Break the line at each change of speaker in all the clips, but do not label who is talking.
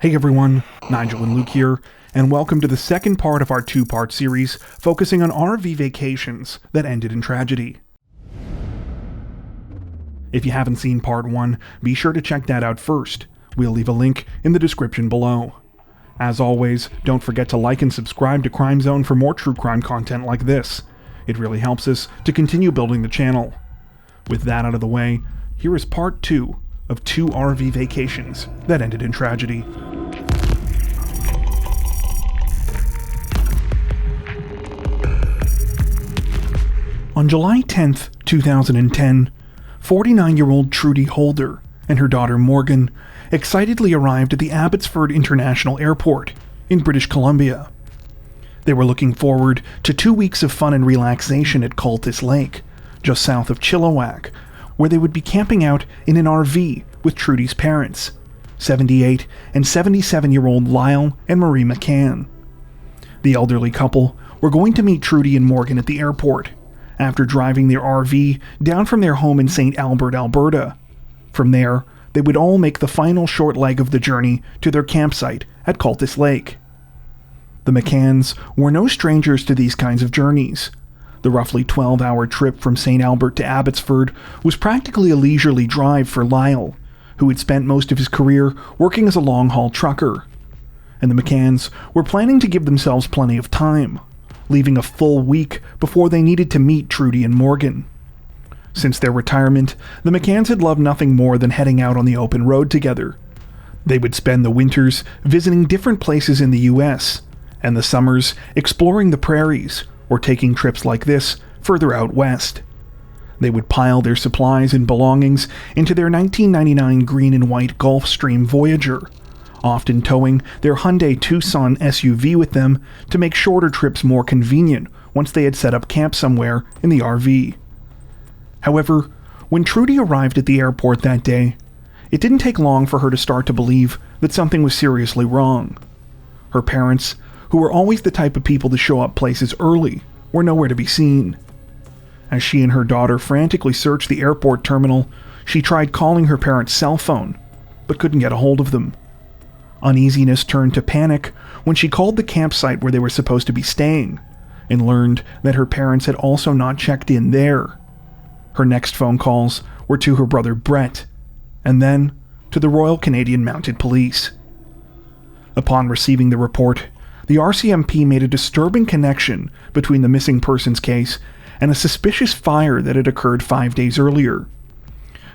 Hey everyone, Nigel and Luke here, and welcome to the second part of our two-part series focusing on RV vacations that ended in tragedy. If you haven't seen part 1, be sure to check that out first. We'll leave a link in the description below. As always, don't forget to like and subscribe to Crime Zone for more true crime content like this. It really helps us to continue building the channel. With that out of the way, here is part 2 of 2 RV vacations that ended in tragedy. On July 10th, 2010, 49-year-old Trudy Holder and her daughter Morgan excitedly arrived at the Abbotsford International Airport in British Columbia. They were looking forward to 2 weeks of fun and relaxation at Cultus Lake, just south of Chilliwack, where they would be camping out in an RV with Trudy's parents, 78 and 77-year-old Lyle and Marie McCann. The elderly couple were going to meet Trudy and Morgan at the airport, after driving their RV down from their home in St. Albert, Alberta. From there, they would all make the final short leg of the journey to their campsite at Cultus Lake. The McCanns were no strangers to these kinds of journeys. The roughly 12-hour trip from St. Albert to Abbotsford was practically a leisurely drive for Lyle, who had spent most of his career working as a long-haul trucker. And the McCanns were planning to give themselves plenty of time, leaving a full week before they needed to meet Trudy and Morgan. Since their retirement, the McCanns had loved nothing more than heading out on the open road together. They would spend the winters visiting different places in the US, and the summers exploring the prairies, or taking trips like this further out west. They would pile their supplies and belongings into their 1999 green and white Gulfstream Voyager, often towing their Hyundai Tucson SUV with them to make shorter trips more convenient once they had set up camp somewhere in the RV. However, when Trudy arrived at the airport that day, it didn't take long for her to start to believe that something was seriously wrong. Her parents, who were always the type of people to show up places early, were nowhere to be seen. As she and her daughter frantically searched the airport terminal, she tried calling her parents' cell phone, but couldn't get a hold of them. Uneasiness turned to panic when she called the campsite where they were supposed to be staying, and learned that her parents had also not checked in there. Her next phone calls were to her brother Brett, and then to the Royal Canadian Mounted Police. Upon receiving the report, the RCMP made a disturbing connection between the missing persons case and a suspicious fire that had occurred 5 days earlier.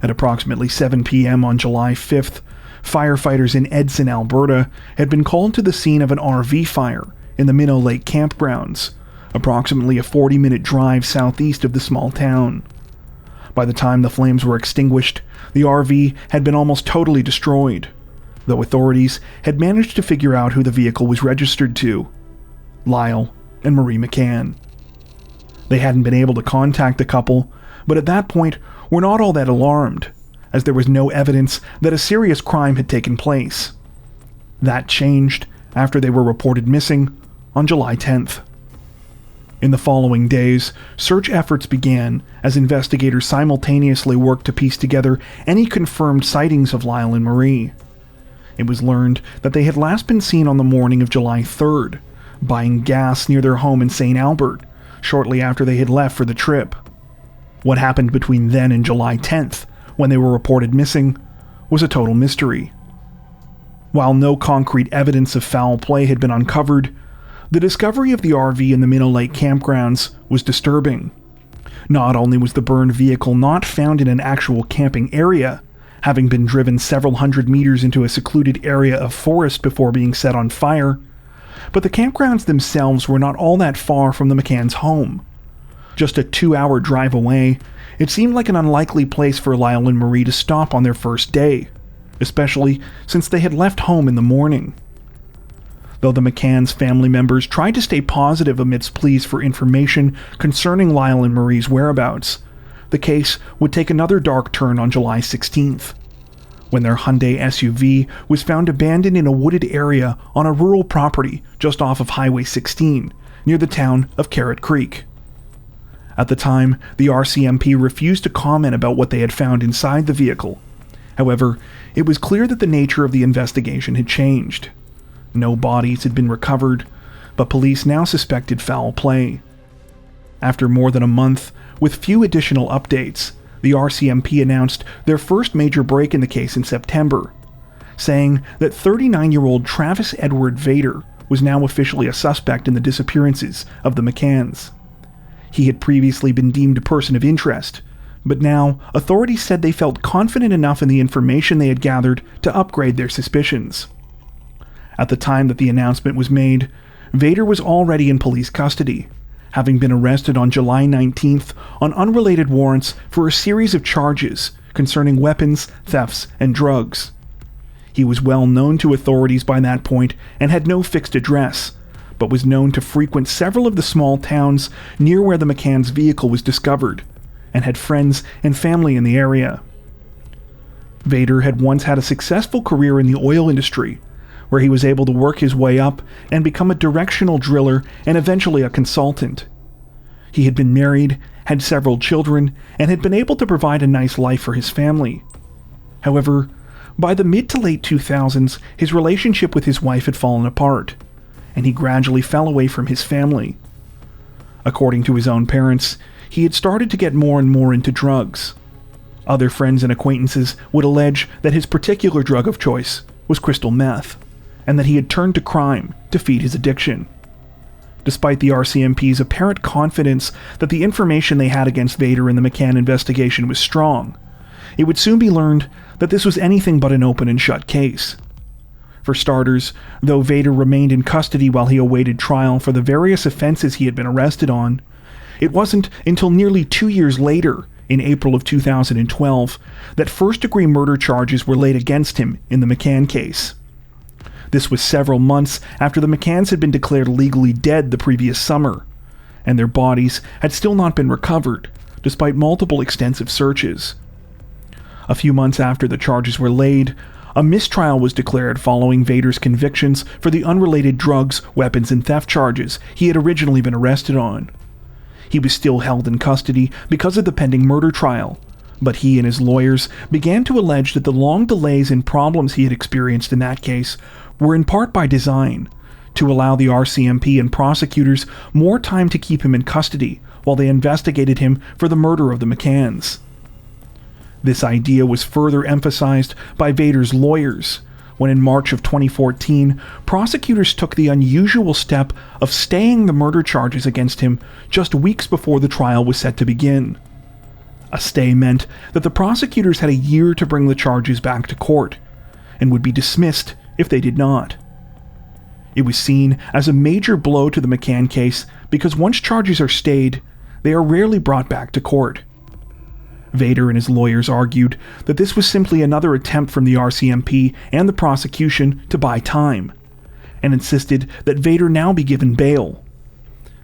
At approximately 7 p.m. on July 5th, firefighters in Edson, Alberta, had been called to the scene of an RV fire in the Minnow Lake campgrounds, approximately a 40-minute drive southeast of the small town. By the time the flames were extinguished, the RV had been almost totally destroyed, though authorities had managed to figure out who the vehicle was registered to: Lyle and Marie McCann. They hadn't been able to contact the couple, but at that point were not all that alarmed, as there was no evidence that a serious crime had taken place. That changed after they were reported missing on July 10th. In the following days, search efforts began as investigators simultaneously worked to piece together any confirmed sightings of Lyle and Marie. It was learned that they had last been seen on the morning of July 3rd, buying gas near their home in St. Albert, shortly after they had left for the trip. What happened between then and July 10th, when they were reported missing, was a total mystery. While no concrete evidence of foul play had been uncovered, the discovery of the RV in the Minnow Lake campgrounds was disturbing. Not only was the burned vehicle not found in an actual camping area, having been driven several hundred meters into a secluded area of forest before being set on fire, but the campgrounds themselves were not all that far from the McCanns' home. Just a 2-hour drive away, it seemed like an unlikely place for Lyle and Marie to stop on their first day, especially since they had left home in the morning. Though the McCanns' family members tried to stay positive amidst pleas for information concerning Lyle and Marie's whereabouts, the case would take another dark turn on July 16th, when their Hyundai SUV was found abandoned in a wooded area on a rural property just off of Highway 16, near the town of Carrot Creek. At the time, the RCMP refused to comment about what they had found inside the vehicle, However, it was clear that the nature of the investigation had changed. No bodies had been recovered, but police now suspected foul play. After more than a month, with few additional updates, the RCMP announced their first major break in the case in September, saying that 39-year-old Travis Edward Vader was now officially a suspect in the disappearances of the McCanns. He had previously been deemed a person of interest, but now authorities said they felt confident enough in the information they had gathered to upgrade their suspicions. At the time that the announcement was made, Vader was already in police custody, having been arrested on July 19th on unrelated warrants for a series of charges concerning weapons, thefts, and drugs. He was well known to authorities by that point and had no fixed address, but was known to frequent several of the small towns near where the McCann's vehicle was discovered, and had friends and family in the area. Vader had once had a successful career in the oil industry, where he was able to work his way up and become a directional driller and eventually a consultant. He had been married, had several children, and had been able to provide a nice life for his family. However, by the mid to late 2000s, his relationship with his wife had fallen apart, and he gradually fell away from his family. According to his own parents, he had started to get more and more into drugs. Other friends and acquaintances would allege that his particular drug of choice was crystal meth, and that he had turned to crime to feed his addiction. Despite the RCMP's apparent confidence that the information they had against Vader in the McCann investigation was strong, it would soon be learned that this was anything but an open and shut case. For starters, though Vader remained in custody while he awaited trial for the various offenses he had been arrested on, it wasn't until nearly 2 years later, in April of 2012, that first-degree murder charges were laid against him in the McCann case. This was several months after the McCanns had been declared legally dead the previous summer, and their bodies had still not been recovered, despite multiple extensive searches. A few months after the charges were laid, a mistrial was declared following Vader's convictions for the unrelated drugs, weapons, and theft charges he had originally been arrested on. He was still held in custody because of the pending murder trial, but he and his lawyers began to allege that the long delays and problems he had experienced in that case were in part by design, to allow the RCMP and prosecutors more time to keep him in custody while they investigated him for the murder of the McCanns. This idea was further emphasized by Vader's lawyers, when in March of 2014, prosecutors took the unusual step of staying the murder charges against him just weeks before the trial was set to begin. A stay meant that the prosecutors had a year to bring the charges back to court, and would be dismissed if they did not. It was seen as a major blow to the McCann case because once charges are stayed, they are rarely brought back to court. Vader and his lawyers argued that this was simply another attempt from the RCMP and the prosecution to buy time, and insisted that Vader now be given bail.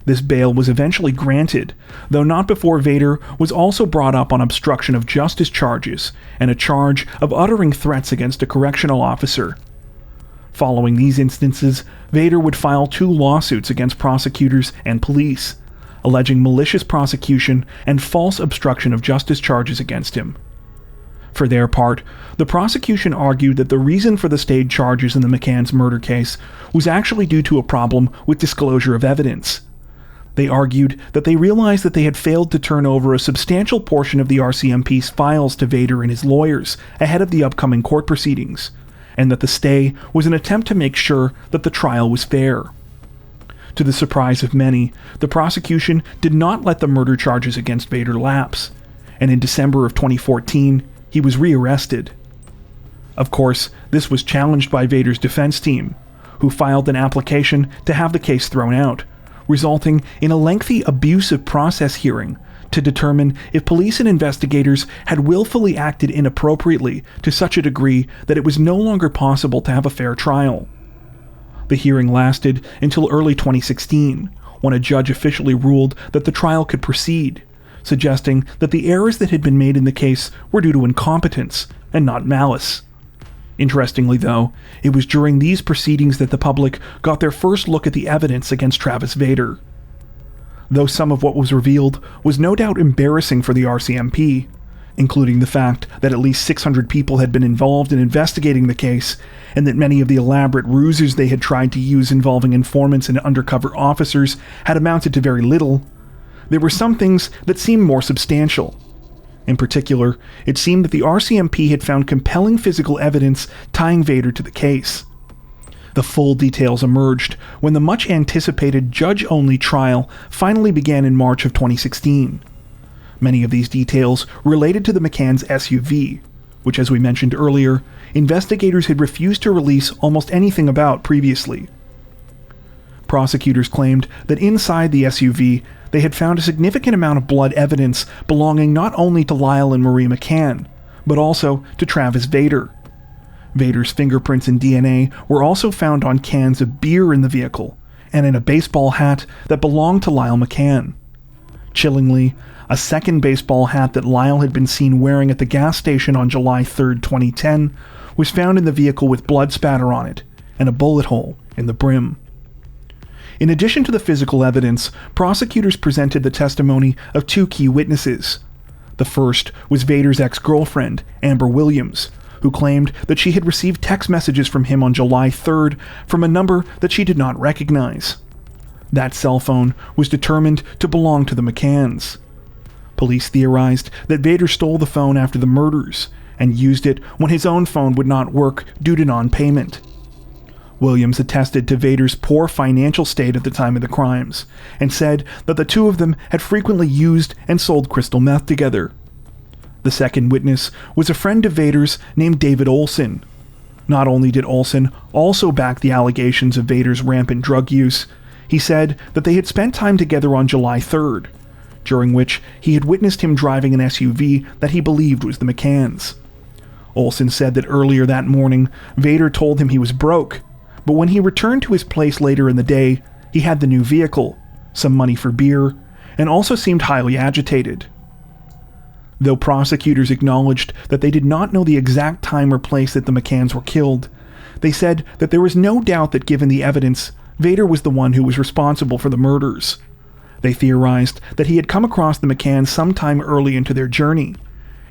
This bail was eventually granted, though not before Vader was also brought up on obstruction of justice charges and a charge of uttering threats against a correctional officer. Following these instances, Vader would file 2 lawsuits against prosecutors and police, alleging malicious prosecution and false obstruction of justice charges against him. For their part, the prosecution argued that the reason for the stayed charges in the McCann's murder case was actually due to a problem with disclosure of evidence. They argued that they realized that they had failed to turn over a substantial portion of the RCMP's files to Vader and his lawyers ahead of the upcoming court proceedings, and that the stay was an attempt to make sure that the trial was fair. To the surprise of many, the prosecution did not let the murder charges against Vader lapse, and in December of 2014, he was rearrested. Of course, this was challenged by Vader's defense team, who filed an application to have the case thrown out, resulting in a lengthy abusive process hearing to determine if police and investigators had willfully acted inappropriately to such a degree that it was no longer possible to have a fair trial. The hearing lasted until early 2016, when a judge officially ruled that the trial could proceed, suggesting that the errors that had been made in the case were due to incompetence and not malice. Interestingly, though, it was during these proceedings that the public got their first look at the evidence against Travis Vader. Though some of what was revealed was no doubt embarrassing for the RCMP, including the fact that at least 600 people had been involved in investigating the case, and that many of the elaborate ruses they had tried to use involving informants and undercover officers had amounted to very little, there were some things that seemed more substantial. In particular, it seemed that the RCMP had found compelling physical evidence tying Vader to the case. The full details emerged when the much-anticipated judge-only trial finally began in March of 2016. Many of these details related to the McCann's SUV, which, as we mentioned earlier, investigators had refused to release almost anything about previously. Prosecutors claimed that inside the SUV, they had found a significant amount of blood evidence belonging not only to Lyle and Marie McCann, but also to Travis Vader. Vader's fingerprints and DNA were also found on cans of beer in the vehicle, and in a baseball hat that belonged to Lyle McCann. Chillingly, a second baseball hat that Lyle had been seen wearing at the gas station on July 3, 2010, was found in the vehicle with blood spatter on it, and a bullet hole in the brim. In addition to the physical evidence, prosecutors presented the testimony of two key witnesses. The first was Vader's ex-girlfriend, Amber Williams, who claimed that she had received text messages from him on July 3rd from a number that she did not recognize. That cell phone was determined to belong to the McCanns. Police theorized that Vader stole the phone after the murders and used it when his own phone would not work due to non-payment. Williams attested to Vader's poor financial state at the time of the crimes, and said that the two of them had frequently used and sold crystal meth together. The second witness was a friend of Vader's named David Olson. Not only did Olson also back the allegations of Vader's rampant drug use, he said that they had spent time together on July 3rd, during which he had witnessed him driving an SUV that he believed was the McCanns. Olson said that earlier that morning, Vader told him he was broke, but when he returned to his place later in the day, he had the new vehicle, some money for beer, and also seemed highly agitated. Though prosecutors acknowledged that they did not know the exact time or place that the McCanns were killed, they said that there was no doubt that given the evidence, Vader was the one who was responsible for the murders. They theorized that he had come across the McCanns sometime early into their journey,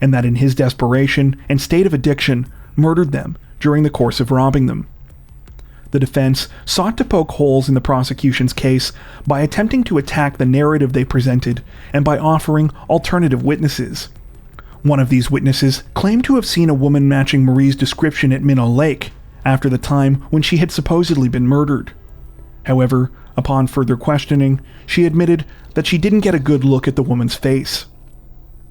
and that in his desperation and state of addiction, murdered them during the course of robbing them. The defense sought to poke holes in the prosecution's case by attempting to attack the narrative they presented and by offering alternative witnesses. One of these witnesses claimed to have seen a woman matching Marie's description at Minnow Lake after the time when she had supposedly been murdered. However, upon further questioning, she admitted that she didn't get a good look at the woman's face.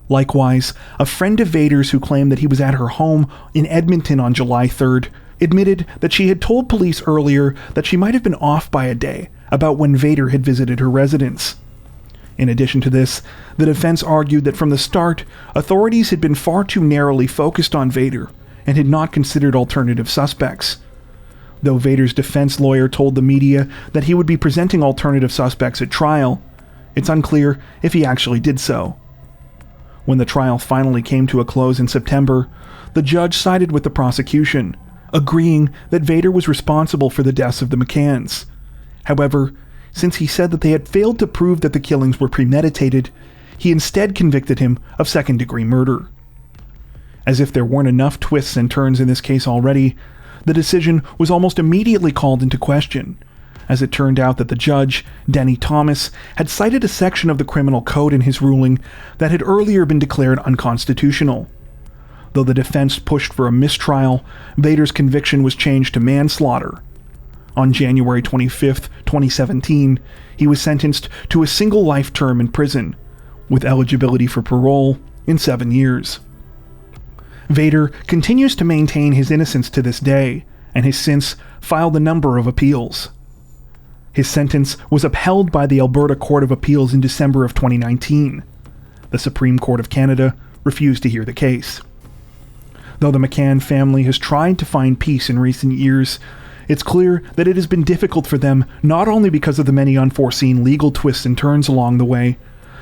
Likewise, a friend of Vader's who claimed that he was at her home in Edmonton on July 3rd admitted that she had told police earlier that she might have been off by a day about when Vader had visited her residence. In addition to this, the defense argued that from the start, authorities had been far too narrowly focused on Vader and had not considered alternative suspects. Though Vader's defense lawyer told the media that he would be presenting alternative suspects at trial, it's unclear if he actually did so. When the trial finally came to a close in September, the judge sided with the prosecution, agreeing that Vader was responsible for the deaths of the McCanns. However, since he said that they had failed to prove that the killings were premeditated, he instead convicted him of second-degree murder. As if there weren't enough twists and turns in this case already, the decision was almost immediately called into question, as it turned out that the judge, Denny Thomas, had cited a section of the criminal code in his ruling that had earlier been declared unconstitutional. Though the defense pushed for a mistrial, Vader's conviction was changed to manslaughter. On January 25, 2017, he was sentenced to a single life term in prison, with eligibility for parole in 7 years. Vader continues to maintain his innocence to this day, and has since filed a number of appeals. His sentence was upheld by the Alberta Court of Appeals in December of 2019. The Supreme Court of Canada refused to hear the case. Though the McCann family has tried to find peace in recent years, it's clear that it has been difficult for them not only because of the many unforeseen legal twists and turns along the way,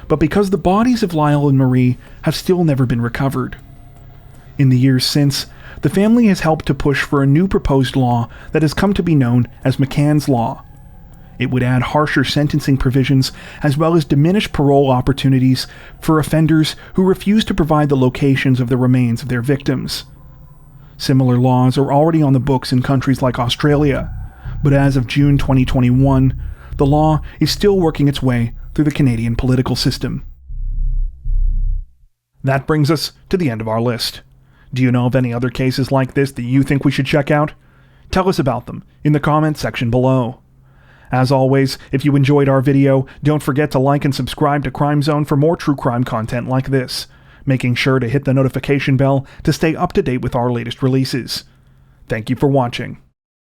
but because the bodies of Lyle and Marie have still never been recovered. In the years since, the family has helped to push for a new proposed law that has come to be known as McCann's Law. It would add harsher sentencing provisions as well as diminish parole opportunities for offenders who refuse to provide the locations of the remains of their victims. Similar laws are already on the books in countries like Australia, but as of June 2021, the law is still working its way through the Canadian political system. That brings us to the end of our list. Do you know of any other cases like this that you think we should check out? Tell us about them in the comments section below. As always, if you enjoyed our video, don't forget to like and subscribe to Crime Zone for more true crime content like this, making sure to hit the notification bell to stay up to date with our latest releases. Thank you for watching.